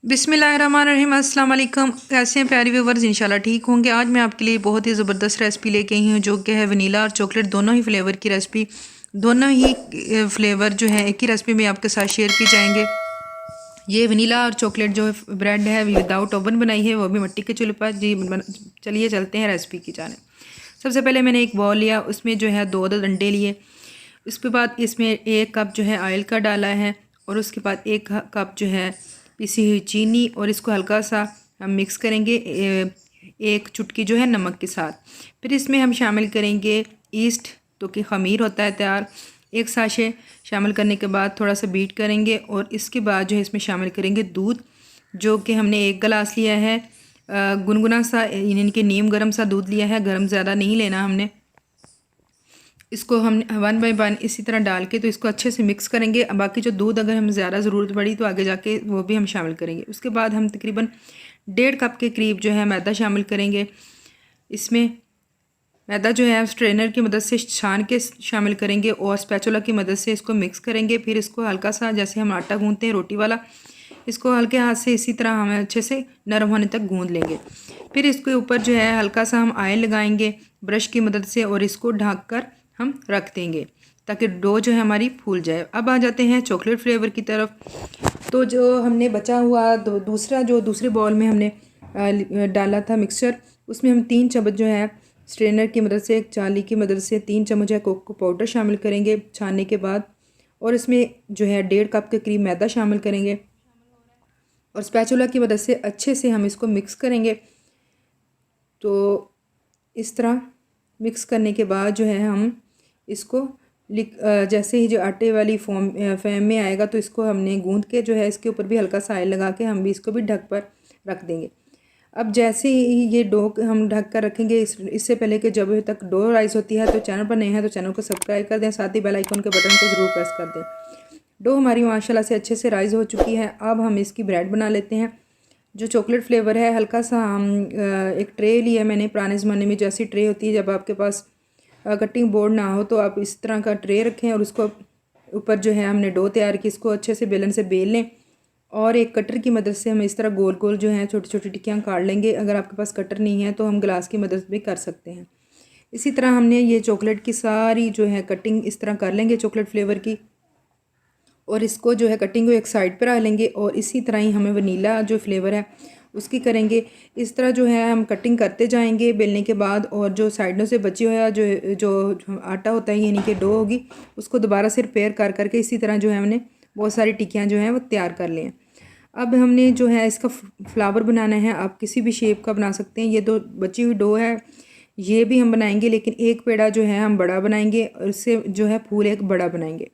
बिस्मिल्लाहिर्रहमानिर्रहीम, अस्सलाम वालेकुम। कैसे हैं प्यारे व्यूवर्स? इंशाल्लाह ठीक होंगे। आज मैं आपके लिए बहुत ही ज़बरदस्त रेसिपी लेके आई हूँ जो कि है वनीला और चॉकलेट दोनों ही फ्लेवर की रेसिपी। दोनों ही फ्लेवर जो है एक ही रेसिपी में आपके साथ शेयर की जाएंगे। ये वनीला और चॉकलेट जो ब्रेड है विदाउट ओवन बनाई है, वो भी मिट्टी के चूल्हे पर। जी चलिए चलते हैं रेसिपी की जाने। सबसे पहले मैंने एक बॉल लिया, उसमें जो है दो अंडे लिए। उसके बाद इसमें 1 कप जो है ऑयल का डाला है और उसके बाद 1 कप जो है पिसी हुई चीनी, और इसको हल्का सा हम मिक्स करेंगे एक चुटकी जो है नमक के साथ। फिर इसमें हम शामिल करेंगे ईस्ट, तो कि ख़मीर होता है तैयार, 1 साशे शामिल करने के बाद थोड़ा सा बीट करेंगे। और इसके बाद जो है इसमें शामिल करेंगे दूध, जो कि हमने 1 गिलास लिया है। गुनगुना सा यानी कि नीम गर्म सा दूध लिया है, गर्म ज़्यादा नहीं लेना हमने। इसको हम 1 बाय 1 इसी तरह डाल के तो इसको अच्छे से मिक्स करेंगे। बाकी जो दूध अगर हमें ज़्यादा ज़रूरत पड़ी तो आगे जाके वो भी हम शामिल करेंगे। उसके बाद हम तकरीबन 1.5 कप के करीब जो है मैदा शामिल करेंगे। इसमें मैदा जो है स्ट्रेनर की मदद से छान के शामिल करेंगे और स्पैचुला की मदद से इसको मिक्स करेंगे। फिर इसको हल्का सा, जैसे हम आटा गूंदते हैं रोटी वाला, इसको हल्के हाथ से इसी तरह हम अच्छे से नरम होने तक गूंद लेंगे। फिर इसके ऊपर जो है हल्का सा हम ऑयल लगाएंगे ब्रश की मदद से और इसको ढक कर हम रख देंगे ताकि डो जो है हमारी फूल जाए। अब आ जाते हैं चॉकलेट फ्लेवर की तरफ। तो जो हमने बचा हुआ दूसरे बॉल में हमने डाला था मिक्सचर, उसमें हम 3 चम्मच जो है स्ट्रेनर की मदद से, एक चाली की मदद से 3 चम्मच है कोको पाउडर शामिल करेंगे छानने के बाद। और इसमें जो है 1.5 कप के करीब मैदा शामिल करेंगे और स्पैचुला की मदद से अच्छे से हम इसको मिक्स करेंगे। तो इस तरह मिक्स करने के बाद जो है हम इसको जैसे ही जो आटे वाली फैम में आएगा तो इसको हमने गूंद के जो है इसके ऊपर भी हल्का सा ऑयल लगा के हम भी इसको भी ढक पर रख देंगे। अब जैसे ही ये डो हम ढक कर रखेंगे, इससे पहले कि जब तक डो राइस होती है, तो चैनल पर नए हैं तो चैनल को सब्सक्राइब कर दें, साथ ही बेल आइकन के बटन को ज़रूर प्रेस कर दें। डो हमारी माशाल्लाह से अच्छे से राइस हो चुकी है। अब हम इसकी ब्रेड बना लेते हैं। जो चॉकलेट फ्लेवर है, हल्का सा हम एक ट्रे लिया मैंने। पुराने ज़माने में जैसी ट्रे होती है, जब आपके पास कटिंग बोर्ड ना हो तो आप इस तरह का ट्रे रखें और उसको ऊपर जो है हमने डो तैयार की, इसको अच्छे से बेलन से बेल लें और एक कटर की मदद से हम इस तरह गोल गोल जो है छोटी छोटी टिक्कियाँ काट लेंगे। अगर आपके पास कटर नहीं है तो हम गिलास की मदद भी कर सकते हैं। इसी तरह हमने ये चॉकलेट की सारी जो है कटिंग इस तरह कर लेंगे चॉकलेट फ्लेवर की, और इसको जो है कटिंग को एक साइड पर रख लेंगे। और इसी तरह ही हमें वनीला जो फ्लेवर है उसकी करेंगे। इस तरह जो है हम कटिंग करते जाएंगे बेलने के बाद, और जो साइडों से बची हुआ जो जो आटा होता है यानी कि डो होगी, उसको दोबारा से रिपेयर कर करके इसी तरह जो है हमने बहुत सारी टिक्कियाँ जो हैं वो तैयार कर लें। अब हमने जो है इसका फ्लावर बनाना है। आप किसी भी शेप का बना सकते हैं। ये दो बची हुई डो है, ये भी हम बनाएंगे, लेकिन एक पेड़ा जो है हम बड़ा बनाएंगे और इससे जो है फूल एक बड़ा बनाएंगे।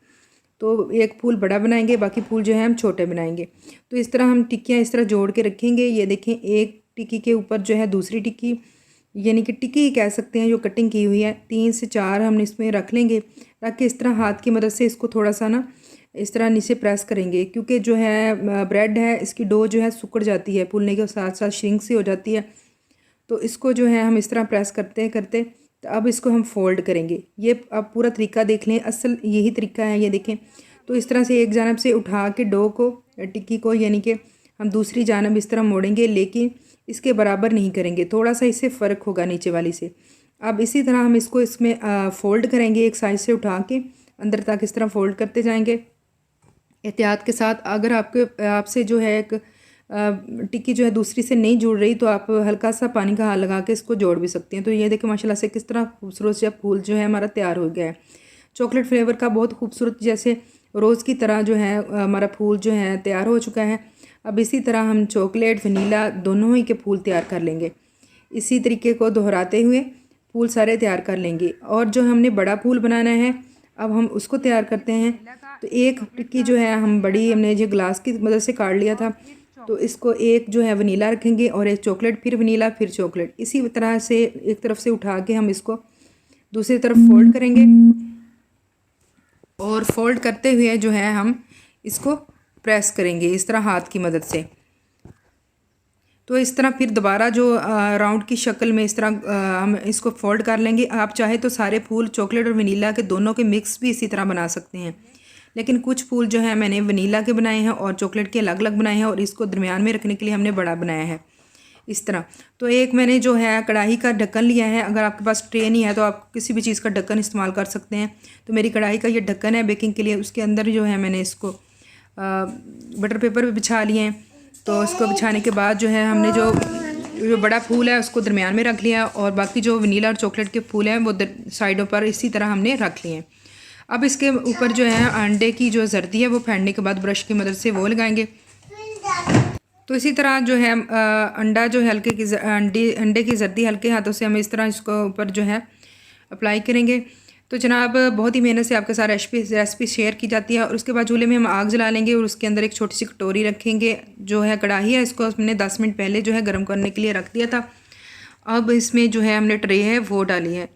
तो एक फूल बड़ा बनाएंगे, बाकी फूल जो है हम छोटे बनाएंगे। तो इस तरह हम टिक्कियाँ इस तरह जोड़ के रखेंगे। ये देखें, एक टिक्की के ऊपर जो है दूसरी टिक्की, यानी कि टिक्की ही कह सकते हैं जो कटिंग की हुई है, 3 से 4 हम इसमें रख लेंगे। रख के इस तरह हाथ की मदद से इसको थोड़ा सा ना इस तरह नीचे प्रेस करेंगे, क्योंकि जो है ब्रेड है इसकी डो जो है सिकुड़ जाती है, फूलने के साथ साथ श्रिंक सी हो जाती है। तो इसको जो है हम इस तरह प्रेस करते करते तो अब इसको हम फोल्ड करेंगे। ये अब पूरा तरीका देख लें, असल यही तरीका है, ये देखें। तो इस तरह से एक जानब से उठा के डो को, टिक्की को, यानी कि हम दूसरी जानब इस तरह मोड़ेंगे, लेकिन इसके बराबर नहीं करेंगे, थोड़ा सा इससे फ़र्क होगा नीचे वाली से। अब इसी तरह हम इसको इसमें फ़ोल्ड करेंगे, एक साइड से उठा के अंदर तक इस तरह फ़ोल्ड करते जाएंगे एहतियात के साथ। अगर आपसे जो है एक टिक्की जो है दूसरी से नहीं जुड़ रही तो आप हल्का सा पानी का हाथ लगा के इसको जोड़ भी सकते हैं। तो ये देखें माशाल्लाह से किस तरह खूबसूरत सा फूल जो है हमारा तैयार हो गया है। चॉकलेट फ्लेवर का बहुत खूबसूरत, जैसे रोज़ की तरह जो है हमारा फूल जो है तैयार हो चुका है। अब इसी तरह हम चॉकलेट वनीला दोनों ही के फूल तैयार कर लेंगे। इसी तरीके को दोहराते हुए फूल सारे तैयार कर लेंगे। और जो हमने बड़ा फूल बनाना है, अब हम उसको तैयार करते हैं। तो एक टिक्की जो है हम बड़ी, हमने जो ग्लास की मदद से काट लिया था, तो इसको एक जो है वनीला रखेंगे और एक चॉकलेट, फिर वनीला, फिर चॉकलेट। इसी तरह से एक तरफ से उठा के हम इसको दूसरी तरफ फोल्ड करेंगे और फोल्ड करते हुए जो है हम इसको प्रेस करेंगे इस तरह हाथ की मदद से। तो इस तरह फिर दोबारा जो राउंड की शक्ल में इस तरह हम इसको फोल्ड कर लेंगे। आप चाहे तो सारे फूल चॉकलेट और वनीला के दोनों के मिक्स भी इसी तरह बना सकते हैं, लेकिन कुछ फूल जो है मैंने वनीला के बनाए हैं और चॉकलेट के अलग अलग बनाए हैं, और इसको दरमियान में रखने के लिए हमने बड़ा बनाया है इस तरह। तो एक मैंने जो है कढ़ाई का ढक्कन लिया है। अगर आपके पास ट्रे नहीं है तो आप किसी भी चीज़ का ढक्कन इस्तेमाल कर सकते हैं। तो मेरी कढ़ाई का ये ढक्कन है बेकिंग के लिए। उसके अंदर जो है मैंने इसको बटर पेपर भी बिछा लिए हैं। तो इसको बिछाने के बाद जो है हमने जो बड़ा फूल है उसको दरमियान में रख लिया, और बाकी जो वनीला और चॉकलेट के फूल हैं वो साइडों पर इसी तरह हमने रख लिए हैं। अब इसके ऊपर जो है अंडे की जो जर्दी है वो फेंटने के बाद ब्रश की मदद से वो लगाएंगे। तो इसी तरह जो है अंडा जो है अंडे की जर्दी हल्के हाथों से हम इस तरह इसको ऊपर जो है अप्लाई करेंगे। तो जनाब बहुत ही मेहनत से आपके साथ रेसिपी शेयर की जाती है। और उसके बाद चूल्हे में हम आग जला लेंगे और उसके अंदर एक छोटी सी कटोरी रखेंगे। जो है कढ़ाई है इसको हमने 10 मिनट पहले जो है गर्म करने के लिए रख दिया था। अब इसमें जो है हमने ट्रे है वो डाली है।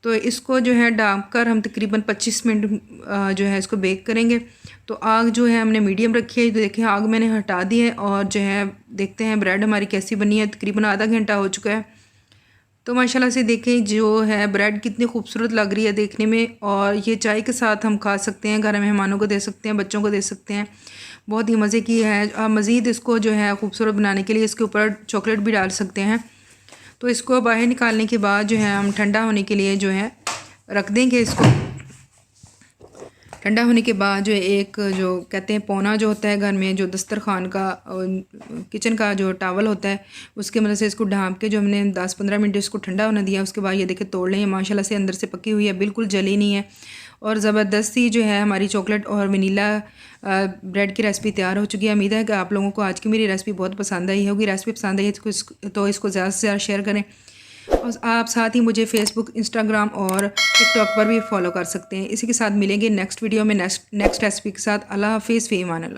तो इसको जो है ढक कर हम तकरीबन 25 मिनट जो है इसको बेक करेंगे। तो आग जो है हमने मीडियम रखी है। तो देखिए आग मैंने हटा दी है, और जो है देखते हैं ब्रेड हमारी कैसी बनी है। तकरीबन आधा घंटा हो चुका है। तो माशाल्लाह से देखें जो है ब्रेड कितनी खूबसूरत लग रही है देखने में, और ये चाय के साथ हम खा सकते हैं, घर में मेहमानों को दे सकते हैं, बच्चों को दे सकते हैं। बहुत ही मज़े की है। मज़ीद इसको जो है खूबसूरत बनाने के लिए इसके ऊपर चॉकलेट भी डाल सकते हैं। तो इसको बाहर निकालने के बाद जो है हम ठंडा होने के लिए जो है रख देंगे। इसको ठंडा होने के बाद जो एक जो कहते हैं पौना जो होता है घर में जो दस्तरखान का किचन का जो टावल होता है उसके मदद से इसको ढाँप के जो हमने 10-15 मिनट इसको ठंडा होने दिया। उसके बाद ये देखिए तोड़ लें। माशाल्लाह से अंदर से पकी हुई है, बिल्कुल जली नहीं है, और ज़बरदस्ती जो है हमारी चॉकलेट और वनीला ब्रेड की रेसिपी तैयार हो चुकी है। उम्मीद है कि आप लोगों को आज की मेरी रेसिपी बहुत पसंद आई होगी। रेसिपी पसंद आई तो इसको ज़्यादा से ज़्यादा शेयर करें, और आप साथ ही मुझे फेसबुक, इंस्टाग्राम और टिकटॉक पर भी फॉलो कर सकते हैं। इसी के साथ मिलेंगे नेक्स्ट वीडियो में नेक्स्ट रेसिपी के साथ। अल्लाह हाफिज़, फ़ी अमान अल्लाह।